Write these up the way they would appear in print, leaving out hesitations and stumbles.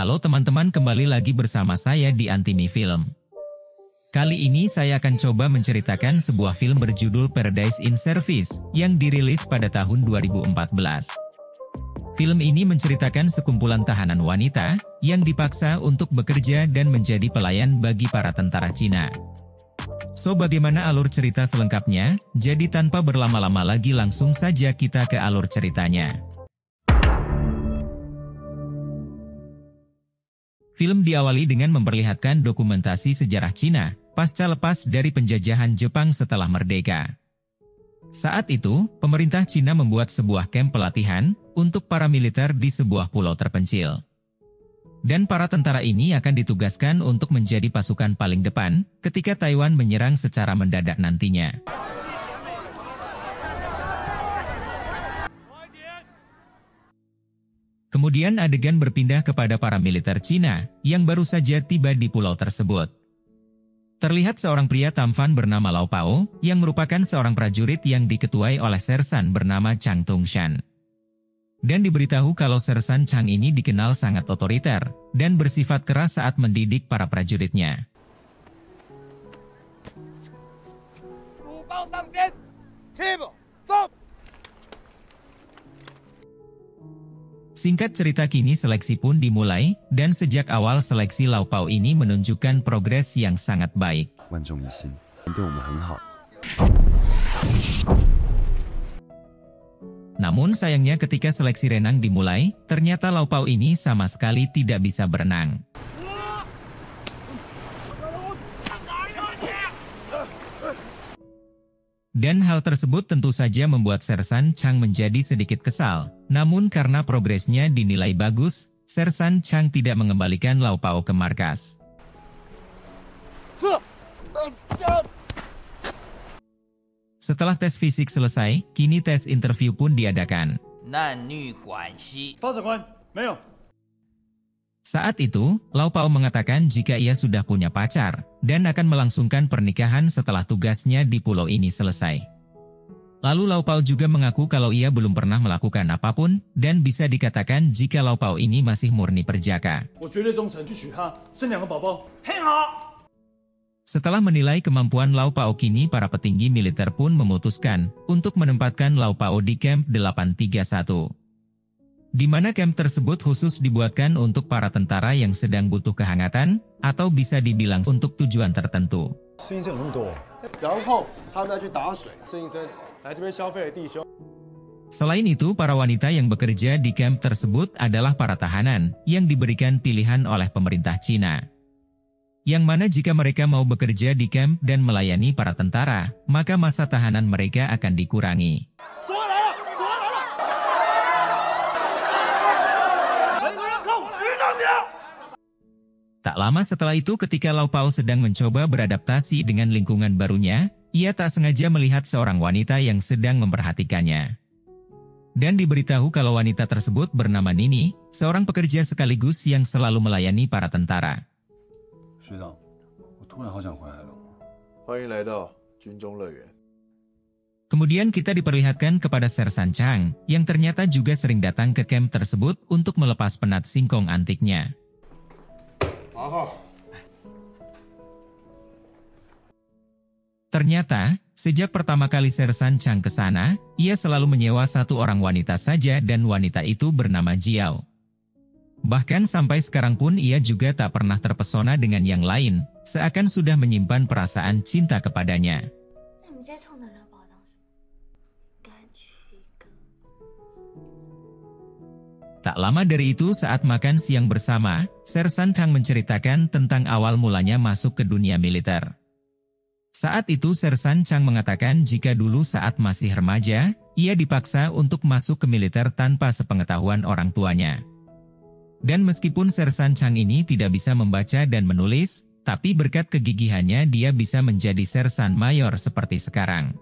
Halo teman-teman, kembali lagi bersama saya di Antimi Film. Kali ini saya akan coba menceritakan sebuah film berjudul Paradise in Service yang dirilis pada tahun 2014. Film ini menceritakan sekumpulan tahanan wanita yang dipaksa untuk bekerja dan menjadi pelayan bagi para tentara Cina. So, bagaimana alur cerita selengkapnya? Jadi tanpa berlama-lama lagi langsung saja kita ke alur ceritanya. Film diawali dengan memperlihatkan dokumentasi sejarah Cina pasca lepas dari penjajahan Jepang setelah merdeka. Saat itu, pemerintah Cina membuat sebuah kamp pelatihan untuk para militer di sebuah pulau terpencil. Dan para tentara ini akan ditugaskan untuk menjadi pasukan paling depan ketika Taiwan menyerang secara mendadak nantinya. Kemudian adegan berpindah kepada para militer Cina yang baru saja tiba di pulau tersebut. Terlihat seorang pria tampan bernama Lau Pao yang merupakan seorang prajurit yang diketuai oleh sersan bernama Chang Tongshan. Dan diberitahu kalau sersan Chang ini dikenal sangat otoriter dan bersifat keras saat mendidik para prajuritnya. Singkat cerita, kini seleksi pun dimulai, dan sejak awal seleksi Lau Pao ini menunjukkan progres yang sangat baik. Namun sayangnya ketika seleksi renang dimulai, ternyata Lau Pao ini sama sekali tidak bisa berenang. Dan hal tersebut tentu saja membuat sersan Chang menjadi sedikit kesal. Namun karena progresnya dinilai bagus, sersan Chang tidak mengembalikan Lau Pao ke markas. Setelah tes fisik selesai, kini tes interview pun diadakan. Saat itu, Lau Pao mengatakan jika ia sudah punya pacar, dan akan melangsungkan pernikahan setelah tugasnya di pulau ini selesai. Lalu Lau Pao juga mengaku kalau ia belum pernah melakukan apapun, dan bisa dikatakan jika Lau Pao ini masih murni perjaka. Setelah menilai kemampuan Lau Pao, kini para petinggi militer pun memutuskan untuk menempatkan Lau Pao di Camp 831. Di mana camp tersebut khusus dibuatkan untuk para tentara yang sedang butuh kehangatan, atau bisa dibilang untuk tujuan tertentu. Selain itu, para wanita yang bekerja di camp tersebut adalah para tahanan yang diberikan pilihan oleh pemerintah Cina. Yang mana jika mereka mau bekerja di camp dan melayani para tentara, maka masa tahanan mereka akan dikurangi. Tak lama setelah itu, ketika Lau Pao sedang mencoba beradaptasi dengan lingkungan barunya, ia tak sengaja melihat seorang wanita yang sedang memperhatikannya. Dan diberitahu kalau wanita tersebut bernama Nini, seorang pekerja sekaligus yang selalu melayani para tentara. Kemudian kita diperlihatkan kepada sersan Chang, yang ternyata juga sering datang ke camp tersebut untuk melepas penat singkong antiknya. Ternyata, sejak pertama kali sersan Chang ke sana, ia selalu menyewa satu orang wanita saja dan wanita itu bernama Jiao. Bahkan sampai sekarang pun ia juga tak pernah terpesona dengan yang lain, seakan sudah menyimpan perasaan cinta kepadanya. Tak lama dari itu, saat makan siang bersama, sersan Chang menceritakan tentang awal mulanya masuk ke dunia militer. Saat itu sersan Chang mengatakan jika dulu saat masih remaja, ia dipaksa untuk masuk ke militer tanpa sepengetahuan orang tuanya. Dan meskipun sersan Chang ini tidak bisa membaca dan menulis, tapi berkat kegigihannya dia bisa menjadi sersan mayor seperti sekarang.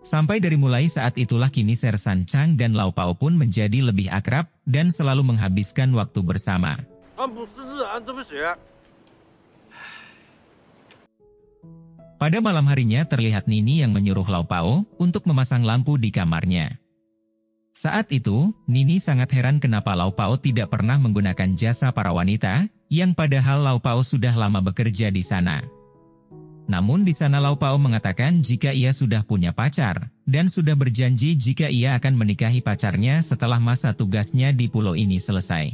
Sampai dari mulai saat itulah kini sersan Chang dan Lau Pao pun menjadi lebih akrab dan selalu menghabiskan waktu bersama. Pada malam harinya terlihat Nini yang menyuruh Lau Pao untuk memasang lampu di kamarnya. Saat itu, Nini sangat heran kenapa Lau Pao tidak pernah menggunakan jasa para wanita, yang padahal Lau Pao sudah lama bekerja di sana. Namun di sana Lau Pao mengatakan jika ia sudah punya pacar, dan sudah berjanji jika ia akan menikahi pacarnya setelah masa tugasnya di pulau ini selesai.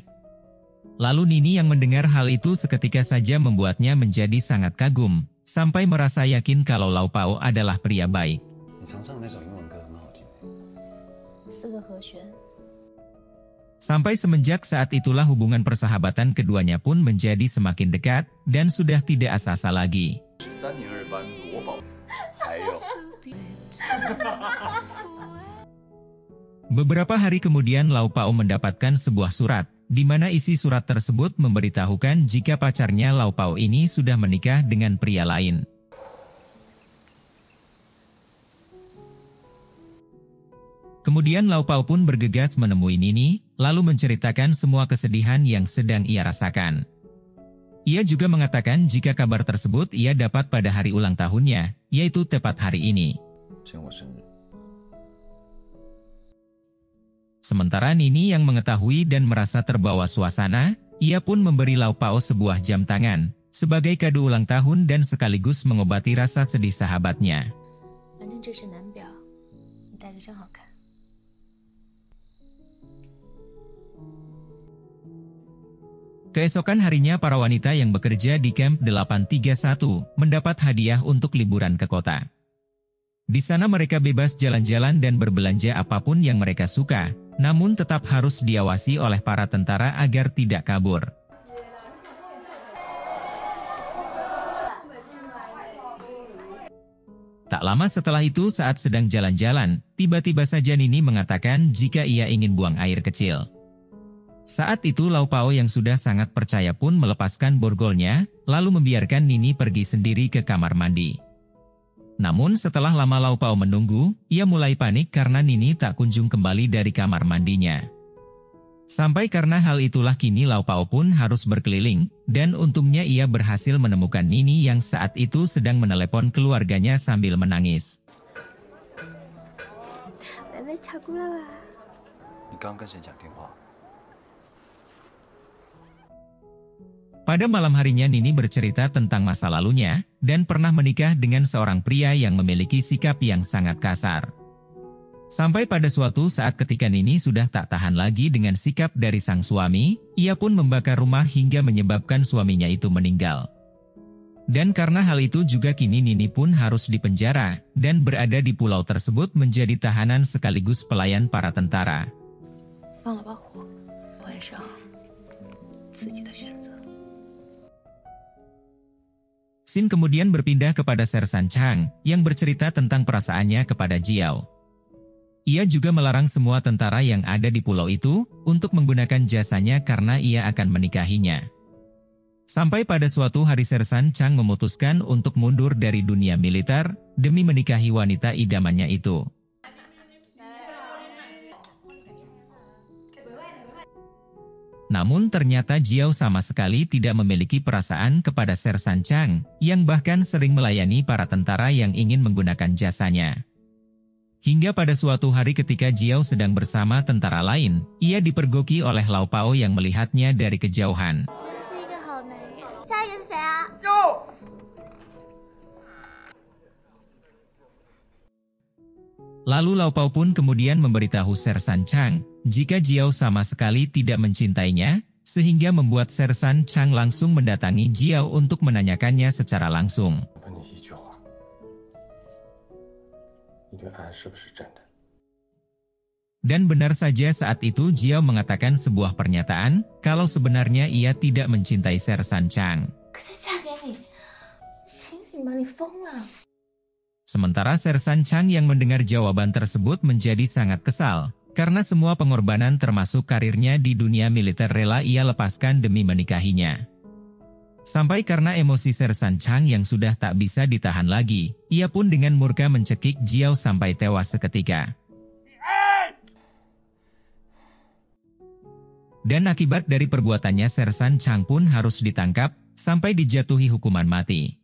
Lalu Nini yang mendengar hal itu seketika saja membuatnya menjadi sangat kagum, sampai merasa yakin kalau Lau Pao adalah pria baik. Sampai semenjak saat itulah hubungan persahabatan keduanya pun menjadi semakin dekat, dan sudah tidak asa-asa lagi. Beberapa hari kemudian Lau Pao mendapatkan sebuah surat, di mana isi surat tersebut memberitahukan jika pacarnya Lau Pao ini sudah menikah dengan pria lain. Kemudian Lau Pao pun bergegas menemui Nini, lalu menceritakan semua kesedihan yang sedang ia rasakan. Ia juga mengatakan jika kabar tersebut ia dapat pada hari ulang tahunnya, yaitu tepat hari ini. Sementara Nini yang mengetahui dan merasa terbawa suasana, ia pun memberi Lau Pao sebuah jam tangan, sebagai kado ulang tahun dan sekaligus mengobati rasa sedih sahabatnya. Keesokan harinya para wanita yang bekerja di Camp 831 mendapat hadiah untuk liburan ke kota. Di sana mereka bebas jalan-jalan dan berbelanja apapun yang mereka suka, namun tetap harus diawasi oleh para tentara agar tidak kabur. Tak lama setelah itu saat sedang jalan-jalan, tiba-tiba saja Nini mengatakan jika ia ingin buang air kecil. Saat itu Lau Pao yang sudah sangat percaya pun melepaskan borgolnya, lalu membiarkan Nini pergi sendiri ke kamar mandi. Namun setelah lama Lau Pao menunggu, ia mulai panik karena Nini tak kunjung kembali dari kamar mandinya. Sampai karena hal itulah kini Lau Pao pun harus berkeliling, dan untungnya ia berhasil menemukan Nini yang saat itu sedang menelepon keluarganya sambil menangis. Pada malam harinya Nini bercerita tentang masa lalunya, dan pernah menikah dengan seorang pria yang memiliki sikap yang sangat kasar. Sampai pada suatu saat ketika Nini sudah tak tahan lagi dengan sikap dari sang suami, ia pun membakar rumah hingga menyebabkan suaminya itu meninggal. Dan karena hal itu juga kini Nini pun harus dipenjara, dan berada di pulau tersebut menjadi tahanan sekaligus pelayan para tentara. Sin kemudian berpindah kepada Sersan Chang, yang bercerita tentang perasaannya kepada Jiao. Ia juga melarang semua tentara yang ada di pulau itu untuk menggunakan jasanya karena ia akan menikahinya. Sampai pada suatu hari Sersan Chang memutuskan untuk mundur dari dunia militer demi menikahi wanita idamannya itu. Namun ternyata Jiao sama sekali tidak memiliki perasaan kepada Sersan Chang, yang bahkan sering melayani para tentara yang ingin menggunakan jasanya. Hingga pada suatu hari ketika Jiao sedang bersama tentara lain, ia dipergoki oleh Lau Pao yang melihatnya dari kejauhan. Lalu Lau Pao pun kemudian memberitahu Sersan Chang, jika Jiao sama sekali tidak mencintainya, sehingga membuat Sersan Chang langsung mendatangi Jiao untuk menanyakannya secara langsung. Dan benar saja saat itu Jiao mengatakan sebuah pernyataan, kalau sebenarnya ia tidak mencintai Sersan Chang. Sementara Sersan Chang yang mendengar jawaban tersebut menjadi sangat kesal, karena semua pengorbanan termasuk karirnya di dunia militer rela ia lepaskan demi menikahinya. Sampai karena emosi Sersan Chang yang sudah tak bisa ditahan lagi, ia pun dengan murka mencekik Jiao sampai tewas seketika. Dan akibat dari perbuatannya Sersan Chang pun harus ditangkap, sampai dijatuhi hukuman mati.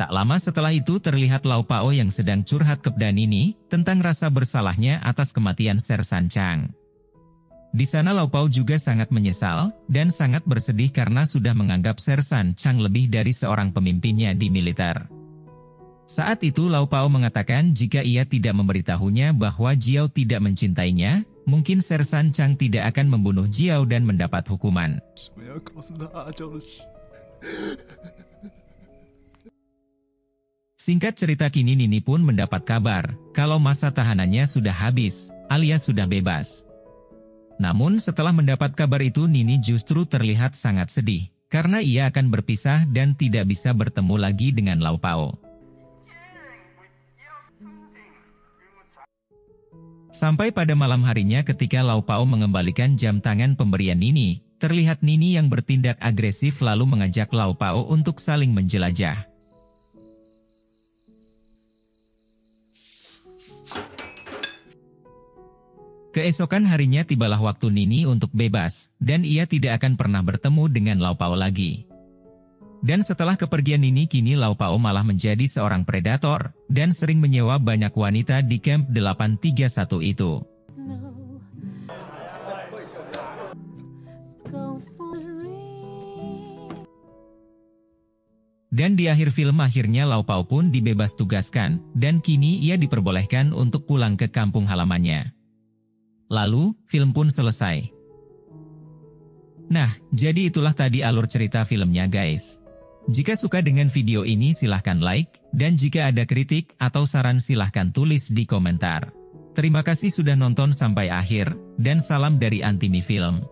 Tak lama setelah itu terlihat Lau Pao yang sedang curhat kepada Nini tentang rasa bersalahnya atas kematian Sersan Chang. Di sana Lau Pao juga sangat menyesal dan sangat bersedih karena sudah menganggap Sersan Chang lebih dari seorang pemimpinnya di militer. Saat itu Lau Pao mengatakan jika ia tidak memberitahunya bahwa Jiao tidak mencintainya, mungkin Sersan Chang tidak akan membunuh Jiao dan mendapat hukuman. Singkat cerita kini Nini pun mendapat kabar kalau masa tahanannya sudah habis, alias sudah bebas. Namun setelah mendapat kabar itu Nini justru terlihat sangat sedih, karena ia akan berpisah dan tidak bisa bertemu lagi dengan Lau Pao. Sampai pada malam harinya ketika Lau Pao mengembalikan jam tangan pemberian Nini, terlihat Nini yang bertindak agresif lalu mengajak Lau Pao untuk saling menjelajah. Keesokan harinya tibalah waktu Nini untuk bebas, dan ia tidak akan pernah bertemu dengan Lau Pao lagi. Dan setelah kepergian Nini kini Lau Pao malah menjadi seorang predator, dan sering menyewa banyak wanita di Camp 831 itu. Dan di akhir film akhirnya Lau Pao pun dibebas tugaskan, dan kini ia diperbolehkan untuk pulang ke kampung halamannya. Lalu, film pun selesai. Nah, jadi itulah tadi alur cerita filmnya guys. Jika suka dengan video ini silahkan like, dan jika ada kritik atau saran silahkan tulis di komentar. Terima kasih sudah nonton sampai akhir, dan salam dari Antimi Film.